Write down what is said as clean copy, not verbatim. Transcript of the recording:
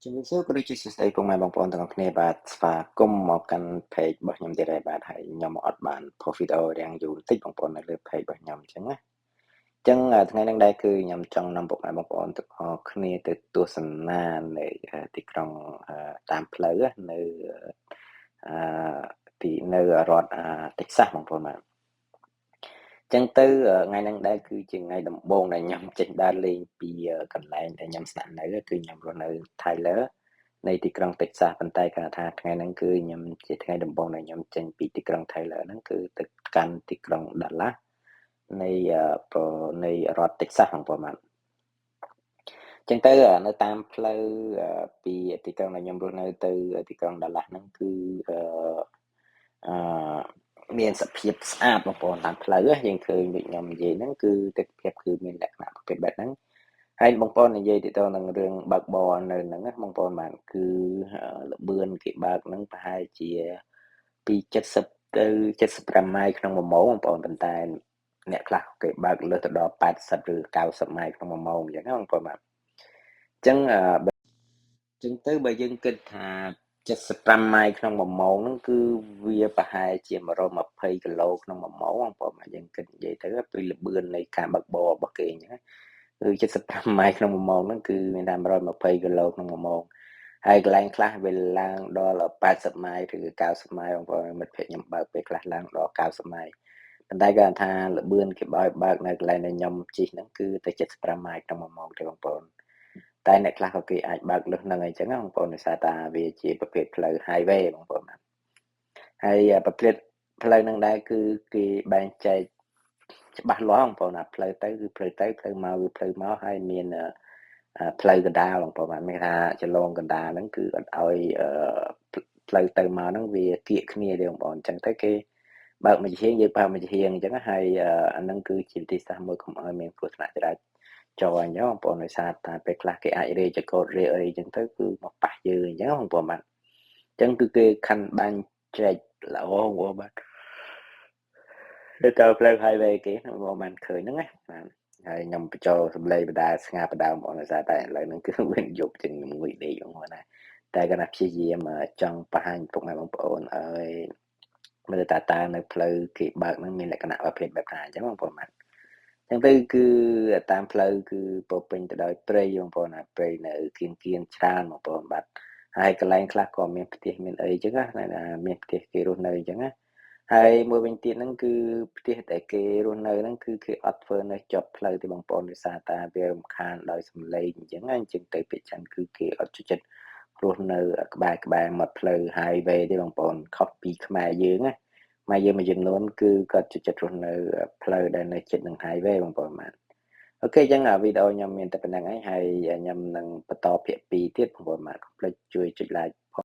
ជំរាបសួរក៏ដូចជាសួស្តីពុកម៉ែបងប្អូនទាំងអស់គ្នាបាទស្វាគមន៍មកកាន់ page របស់ខ្ញុំទៀតហើយបាទហើយខ្ញុំអត់បាន post video រាំងយូរបន្តិចបងប្អូននៅលើ page របស់ខ្ញុំអញ្ចឹងណាអញ្ចឹងថ្ងៃនេះដែរគឺខ្ញុំចង់នាំពុកម៉ែបងប្អូនទាំងអស់គ្នាទៅទស្សនានៅទីក្រុងតាមផ្លូវនៅអឺទីនៅរដ្ឋTexas បងប្អូនបាទចឹងទៅថ្ងៃហ្នឹងដែរគឺជាថ្ងៃដំបូងដែលខ្ញុំចេញដើរលេងពីកន្លែងដែលខ្ញុំស្នាក់នៅគឺខ្ញុំរស់នៅ Tyler នៃទីក្រុង Texas ប៉ុន្តែគាត់ថាថ្ងៃហ្នឹងគឺខ្ញុំជាថ្ងៃដំបូងដែលខ្ញុំចេញពីទីក្រុង Tyler ហ្នឹងគឺទៅកាន់ទីក្រុង Dallas នៃនៃរដ្ឋ Texas បងប្អូនបាទចឹងទៅនៅតាមផ្លូវពីទីក្រុងដែលខ្ញុំរស់នៅទៅទីក្រុង Dallas ហ្នឹងគឺអឺមានសភាពស្អាតបងប្អូនតាមផ្លូវយើងឃើញដូចខ្ញុំនិយាយហ្នឹងគឺទិដ្ឋភាពគឺមានលក្ខណៈប្រភេទបែបហ្នឹងហើយបងប្អូននិយាយទៅនឹងរឿងបើកបរនៅហ្នឹងបងប្អូនបានគឺល្បឿនគេបើកហ្នឹងប្រហែលជាពី70ទៅ75ម៉ាយក្នុង1ម៉ោងបងប្អូនប៉ុន្តែអ្នកខ្លះគេបើកលើសទៅដល់80ឬ90ម៉ាយក្នុង1ម៉ោងអញ្ចឹងណាបងប្អូនបាទអញ្ចឹងចឹងទៅបើយើងគិតថា75ម៉ាយក្នុង1ម៉ោងហ្នឹងគឺវាប្រហែលជា120គីឡូក្នុង1ម៉ោងបងប្អូនយើងគិតនិយាយទៅពីល្បឿននៃការបើកបររបស់គេអញ្ចឹងណាគឺ75ម៉ាយក្នុង1ម៉ោងហ្នឹងគឺមានថា120គីឡូក្នុង1ម៉ោងហើយកន្លែងខ្លះវាឡើងដល់80ម៉ាយឬ90ម៉ាយបងប្អូនមិត្តភក្តិខ្ញុំបើកពេលខ្លះឡើងដល់90ម៉ាយប៉ុន្តែគាត់ថាល្បឿនគេបើកនៅកន្លែងដែលខ្ញុំជិះហ្នឹងគឺទៅ75ម៉ាយក្នុង1ម៉ោងទេបងប្អូនតែអ្នកខ្លះក៏គេអាចបើកលើសហ្នឹងអីចឹងណាបងប្អូនដោយសារតាវាជាប្រភេទផ្លូវ highway បងប្អូនបាទហើយប្រភេទផ្លូវហ្នឹងដែរគឺគេបែងចែកច្បាស់លាស់បងប្អូនណាផ្លូវទៅគឺផ្លូវទៅផ្លូវមកគឺផ្លូវមកហើយមានផ្លូវកណ្ដាលបងប្អូនបាទមានថាចន្លងកណ្ដាលហ្នឹងគឺអត់ឲ្យផ្លូវទៅមកហ្នឹងវាគៀកគ្នាទេបងប្អូនអញ្ចឹងទៅគេបើកមួយជាហៀងយើងបើកមួយជាហៀងអញ្ចឹងហើយអាហ្នឹងគឺជាវិធីសាស្ត្រមួយកុំឲ្យមានគ្រោះថ្នាក់ចរាចរណ៍អញ្ចឹងបងប្អូនដោយសារតែពេលខ្លះគេអាចរេចកោតរេអីអញ្ចឹងទៅគឺមកប៉ះយើងអញ្ចឹងបងប្អូនបាទអញ្ចឹងគឺគេខណ្ឌបាញ់ចែកល្អបងប្អូនបាទទៅផ្លូវ highway គេបងប្អូនបានឃើញហ្នឹងណាបាទហើយខ្ញុំបញ្ចូលសំឡេងបដាស្ងាត់បដាបងប្អូនដោយសារតែឥឡូវហ្នឹងគឺវិញយប់ជាងខ្ញុំងុយដេកបងប្អូនណាតែគាត់ណាព្យាយាមចង់បង្ហាញពុកម៉ែបងប្អូនឲ្យមើលតើនៅផ្លូវគេបើកហ្នឹងមានលក្ខណៈប្រភេទបែបណាអញ្ចឹងបងប្អូនបាទអញ្ចឹងទៅគឺតាមផ្លូវគឺពោរពេញទៅដោយព្រៃបងប្អូនណាព្រៃនៅគៀនច្រើនបងប្អូនបាទហើយកន្លែងខ្លះក៏មានផ្ទះមានអីអញ្ចឹងណាមានផ្ទះគេរស់នៅអញ្ចឹងណាហើយមួយវិញទៀតហ្នឹងគឺផ្ទះដែលគេរស់នៅហ្នឹងគឺគេអត់ធ្វើនៅជាប់ផ្លូវទេបងប្អូនដោយសារតែវារំខានដោយសំឡេងអញ្ចឹងណាអញ្ចឹងទៅភាគច្រើនគឺគេអត់ចូលចិត្តរស់នៅក្បែរមាត់ផ្លូវ highway ទេបងប្អូនខុសពីខ្មែរយើងណាខ្មែរយើងមួយចំនួនគឺគាត់ចូលចិត្តរស់នៅផ្លូវដែលនៅជិតនឹង highway បងប្អូនបាទអូខេអញ្ចឹងវីដេអូខ្ញុំមានតែប៉ុណ្្នឹងហើយខ្ញុំនឹងបន្តភាគ2ទៀតបងប្អូនបាទកុំភ្លេចជួយចុច like